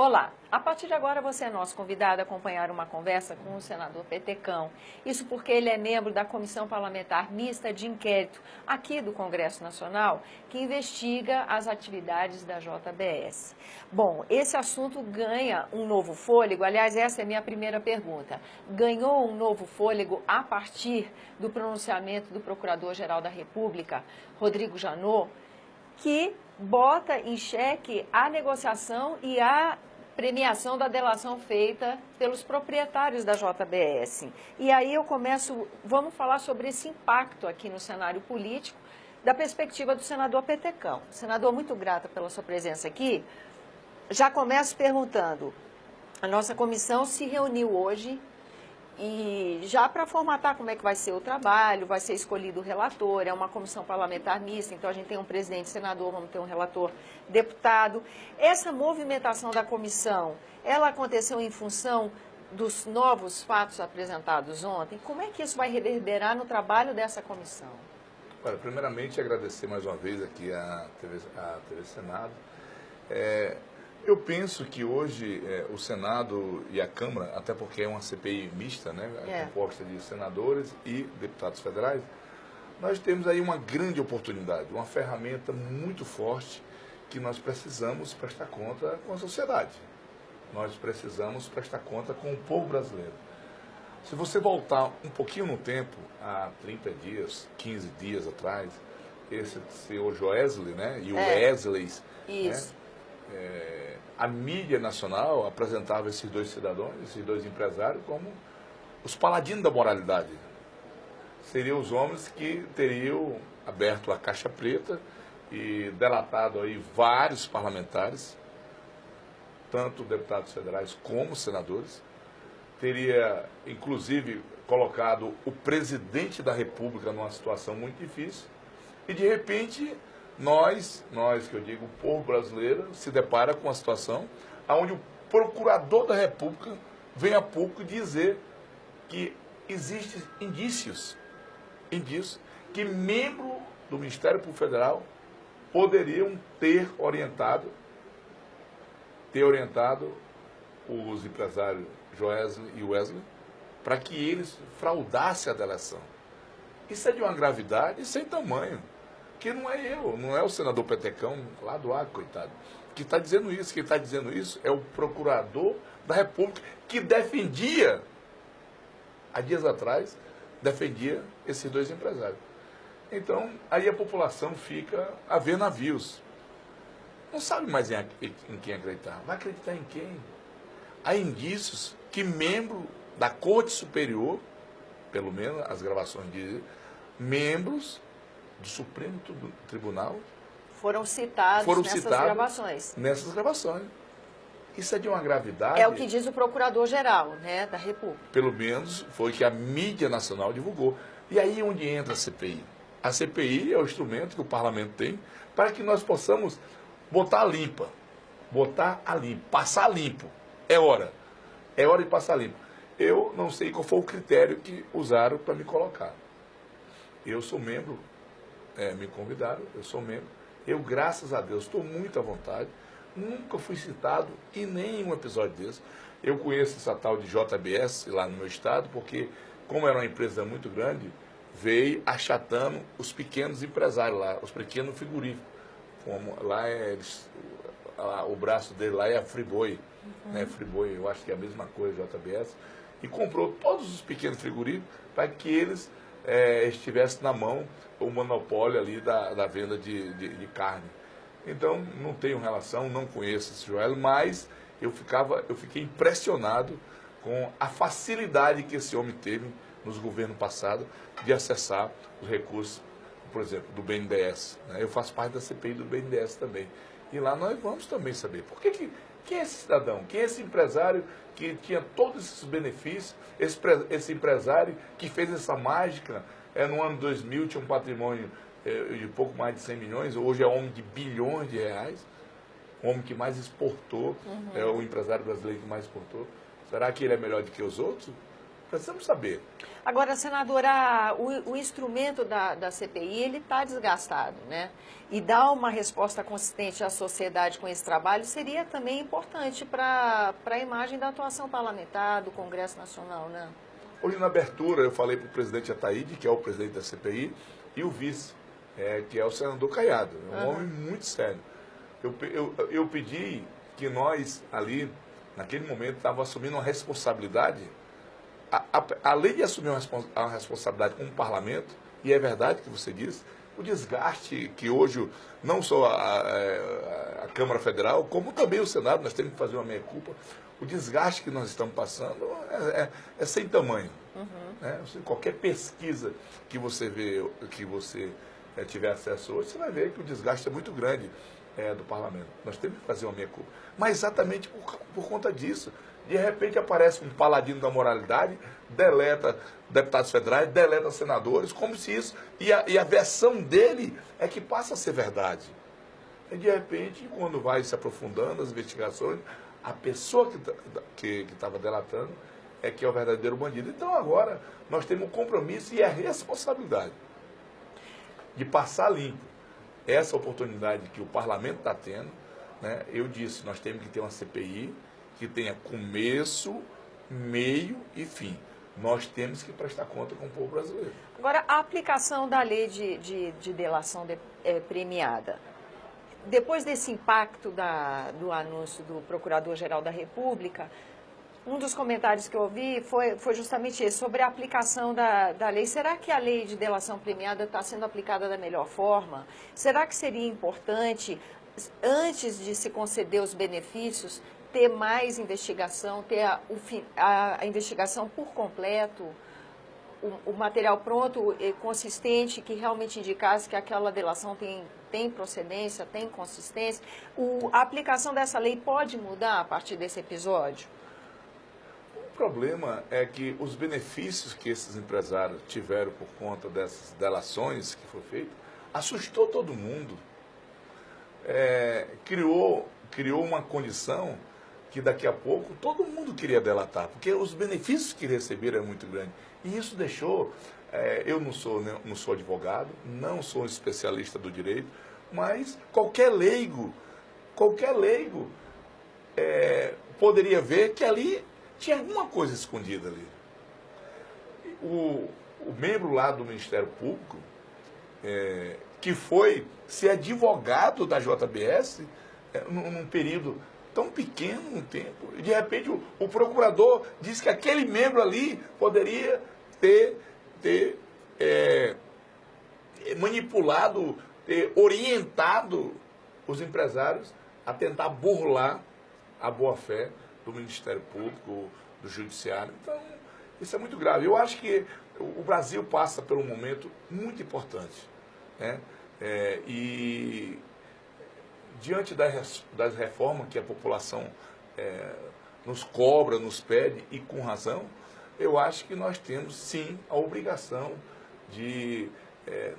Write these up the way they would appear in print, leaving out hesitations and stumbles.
Olá, a partir de agora você é nosso convidado a acompanhar uma conversa com o senador Petecão. Isso porque ele é membro da Comissão Parlamentar Mista de Inquérito aqui do Congresso Nacional, que investiga as atividades da JBS. Bom, esse assunto ganha um novo fôlego, aliás, essa é a minha primeira pergunta. Ganhou um novo fôlego a partir do pronunciamento do Procurador-Geral da República, Rodrigo Janot, que bota em xeque a negociação e a premiação da delação feita pelos proprietários da JBS. E aí vamos falar sobre esse impacto aqui no cenário político, da perspectiva do senador Petecão. Senador, muito grata pela sua presença aqui. Já começo perguntando, a nossa comissão se reuniu hoje e já para formatar como é que vai ser o trabalho, vai ser escolhido o relator, é uma comissão parlamentar mista, então a gente tem um presidente senador, vamos ter um relator deputado. Essa movimentação da comissão, ela aconteceu em função dos novos fatos apresentados ontem? Como é que isso vai reverberar no trabalho dessa comissão? Olha, primeiramente agradecer mais uma vez aqui a TV Senado. Eu penso que hoje o Senado e a Câmara, até porque é uma CPI mista, né, composta de senadores e deputados federais, nós temos aí uma grande oportunidade, uma ferramenta muito forte que nós precisamos prestar conta com a sociedade. Nós precisamos prestar conta com o povo brasileiro. Se você voltar um pouquinho no tempo, há 30 dias, 15 dias atrás, esse senhor Joesley, né, e o Wesley, isso. A mídia nacional apresentava esses dois cidadãos, esses dois empresários, como os paladinos da moralidade. Seriam os homens que teriam aberto a caixa preta e delatado aí vários parlamentares, tanto deputados federais como senadores. Teria, inclusive, colocado o presidente da República numa situação muito difícil. E, de repente, nós, que eu digo, o povo brasileiro, se depara com uma situação onde o procurador da República vem a pouco dizer que existem indícios que membros do Ministério Público Federal poderiam ter orientado os empresários Joesley e Wesley para que eles fraudassem a delação. Isso é de uma gravidade sem tamanho. Que não é o senador Petecão, lá do Acre, coitado, que está dizendo isso. Quem está dizendo isso é o procurador da República, que defendia, há dias atrás, esses dois empresários. Então, aí a população fica a ver navios. Não sabe mais em quem acreditar. Vai acreditar em quem? Há indícios que membro da Corte Superior, pelo menos as gravações dizem, membros do Supremo Tribunal foram citados nessas gravações. Isso é de uma gravidade. É o que diz o Procurador-Geral, né, da República. Pelo menos foi o que a mídia nacional divulgou. E aí onde entra a CPI? A CPI é o instrumento que o parlamento tem para que nós possamos botar a limpo, passar limpo. É hora de passar limpo. Eu não sei qual foi o critério que usaram para me colocar. Eu sou membro. Me convidaram, eu sou membro. Eu, graças a Deus, estou muito à vontade. Nunca fui citado em nenhum episódio desse. Eu conheço essa tal de JBS lá no meu estado, porque, como era uma empresa muito grande, veio achatando os pequenos empresários lá, os pequenos frigoríficos. Como lá o braço dele lá é a Friboi. Né? Friboi, eu acho que é a mesma coisa, JBS. E comprou todos os pequenos frigoríficos para que eles estivesse na mão o monopólio ali da venda de carne. Então, não tenho relação, não conheço esse Joel, mas eu fiquei impressionado com a facilidade que esse homem teve nos governos passados de acessar os recursos, por exemplo, do BNDES. Né? Eu faço parte da CPI do BNDES também. E lá nós vamos também saber quem é esse cidadão, quem é esse empresário que tinha todos esses benefícios, esse empresário que fez essa mágica, no ano 2000 tinha um patrimônio de pouco mais de 100 milhões, hoje é homem de bilhões de reais, o homem que mais exportou, é o empresário brasileiro que mais exportou. Será que ele é melhor do que os outros? Precisamos saber. Agora, senadora, o instrumento da CPI, ele está desgastado, né? E dar uma resposta consistente à sociedade com esse trabalho seria também importante para a imagem da atuação parlamentar, do Congresso Nacional, né? Hoje, na abertura, eu falei para o presidente Ataíde, que é o presidente da CPI, e o vice, que é o senador Caiado, um homem muito sério. Eu pedi que nós, ali, naquele momento, estávamos assumindo uma responsabilidade. Além de assumir uma responsabilidade como parlamento, e é verdade que você disse, o desgaste que hoje, não só a Câmara Federal, como também o Senado, nós temos que fazer uma meia-culpa, o desgaste que nós estamos passando é sem tamanho. Né? Qualquer pesquisa que você vê, que você tiver acesso hoje, você vai ver que o desgaste é muito grande do parlamento. Nós temos que fazer uma meia-culpa. Mas exatamente por conta disso. De repente aparece um paladino da moralidade, deleta deputados federais, deleta senadores, como se isso... E a versão dele é que passa a ser verdade. E de repente, quando vai se aprofundando as investigações, a pessoa que estava delatando é que é o verdadeiro bandido. Então agora nós temos o compromisso e a responsabilidade de passar limpo essa oportunidade que o parlamento está tendo. Né? Eu disse, nós temos que ter uma CPI que tenha começo, meio e fim. Nós temos que prestar conta com o povo brasileiro. Agora, a aplicação da lei de delação premiada. Depois desse impacto do anúncio do Procurador-Geral da República, um dos comentários que eu ouvi foi justamente esse, sobre a aplicação da lei. Será que a lei de delação premiada está sendo aplicada da melhor forma? Será que seria importante, antes de se conceder os benefícios, ter mais investigação, ter a investigação por completo, o material pronto e consistente, que realmente indicasse que aquela delação tem procedência, tem consistência? A aplicação dessa lei pode mudar a partir desse episódio? O problema é que os benefícios que esses empresários tiveram por conta dessas delações que foi feito, assustou todo mundo. Criou uma condição que daqui a pouco todo mundo queria delatar, porque os benefícios que receberam eram muito grandes. E isso deixou, eu não sou advogado, não sou um especialista do direito, mas qualquer leigo poderia ver que ali tinha alguma coisa escondida ali. O membro lá do Ministério Público, que foi ser advogado da JBS, num período tão pequeno, um tempo, e de repente o procurador disse que aquele membro ali poderia ter manipulado, ter orientado os empresários a tentar burlar a boa-fé do Ministério Público, do Judiciário. Então, isso é muito grave. Eu acho que o Brasil passa por um momento muito importante, né? E diante das reformas que a população nos cobra, nos pede, e com razão, eu acho que nós temos, sim, a obrigação de,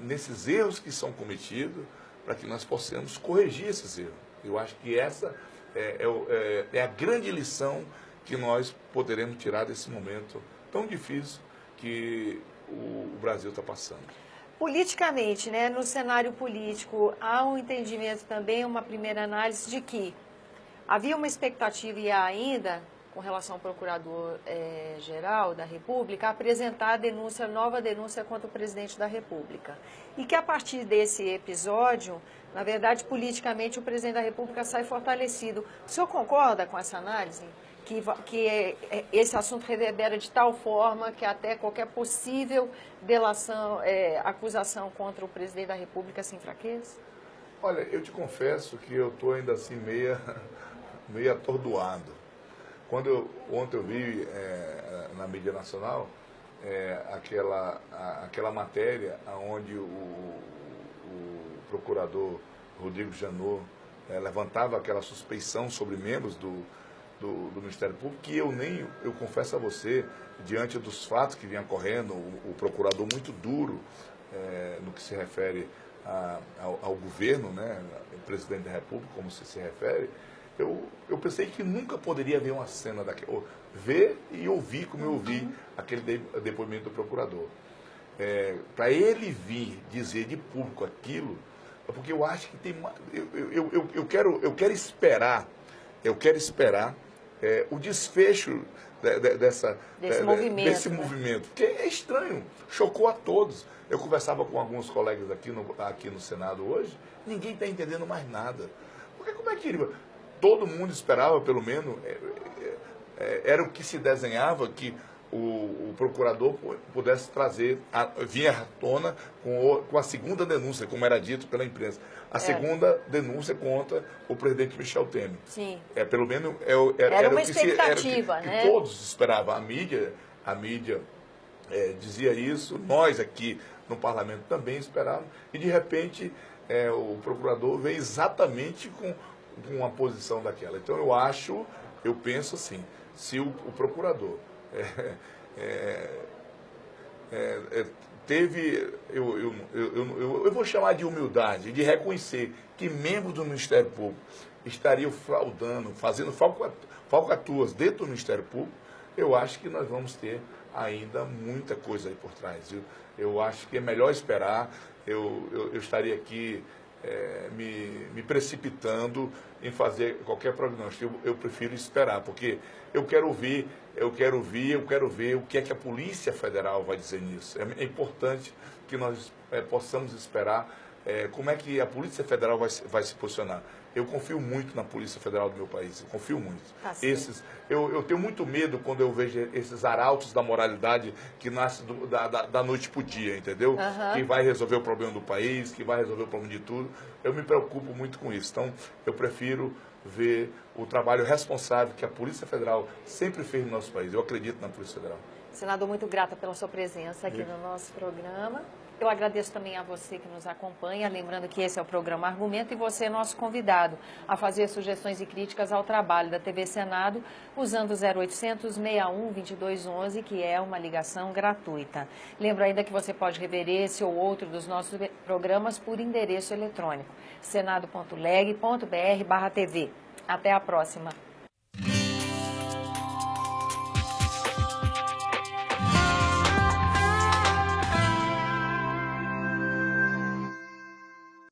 nesses erros que são cometidos, para que nós possamos corrigir esses erros. Eu acho que essa é a grande lição que nós poderemos tirar desse momento tão difícil que o Brasil está passando. Politicamente, né, no cenário político, há um entendimento também, uma primeira análise de que havia uma expectativa, e há ainda, com relação ao Procurador-Geral da República, apresentar nova denúncia contra o Presidente da República. E que a partir desse episódio, na verdade, politicamente, o Presidente da República sai fortalecido. O senhor concorda com essa análise? Que esse assunto reverbera de tal forma que até qualquer possível delação, acusação contra o Presidente da República se enfraquece? Olha, eu te confesso que eu estou ainda assim meio atordoado. Ontem eu vi na mídia nacional aquela matéria onde o procurador Rodrigo Janot levantava aquela suspeição sobre membros do Ministério Público, que eu confesso a você, diante dos fatos que vinha correndo, o procurador muito duro no que se refere ao governo, né, o presidente da República, como se refere, eu pensei que nunca poderia ver uma cena daquela, ver e ouvir como eu ouvi aquele depoimento do procurador. Para ele vir dizer de público aquilo, é porque eu acho que tem eu quero esperar o desfecho desse movimento, porque é estranho, chocou a todos. Eu conversava com alguns colegas aqui no Senado hoje, ninguém está entendendo mais nada. Porque como é que todo mundo esperava, pelo menos, era o que se desenhava, que o procurador pudesse trazer, vir à tona com a segunda denúncia, como era dito pela imprensa. A segunda denúncia contra o presidente Michel Temer. Sim. Pelo menos era uma expectativa, que né? Todos esperavam. A mídia dizia isso, nós aqui no parlamento também esperávamos, e de repente o procurador veio exatamente com uma posição daquela. Então eu penso assim, se o procurador teve, eu vou chamar de humildade, de reconhecer que membros do Ministério Público estariam fraudando, fazendo falcatruas dentro do Ministério Público, eu acho que nós vamos ter ainda muita coisa aí por trás. Eu acho que é melhor esperar. Eu estaria aqui me precipitando em fazer qualquer prognóstico. Eu prefiro esperar, porque eu quero ver o que é que a Polícia Federal vai dizer nisso. É importante que nós possamos esperar como é que a Polícia Federal vai se posicionar. Eu confio muito na Polícia Federal do meu país, eu confio muito. Tá, eu tenho muito medo quando eu vejo esses arautos da moralidade que nascem da noite para o dia, entendeu? Que vai resolver o problema do país, que vai resolver o problema de tudo. Eu me preocupo muito com isso. Então, eu prefiro ver o trabalho responsável que a Polícia Federal sempre fez no nosso país. Eu acredito na Polícia Federal. Senador, muito grata pela sua presença aqui no nosso programa. Eu agradeço também a você que nos acompanha, lembrando que esse é o programa Argumento e você é nosso convidado a fazer sugestões e críticas ao trabalho da TV Senado usando o 0800 61 2211, que é uma ligação gratuita. Lembro ainda que você pode rever esse ou outro dos nossos programas por endereço eletrônico senado.leg.br/TV. Até a próxima.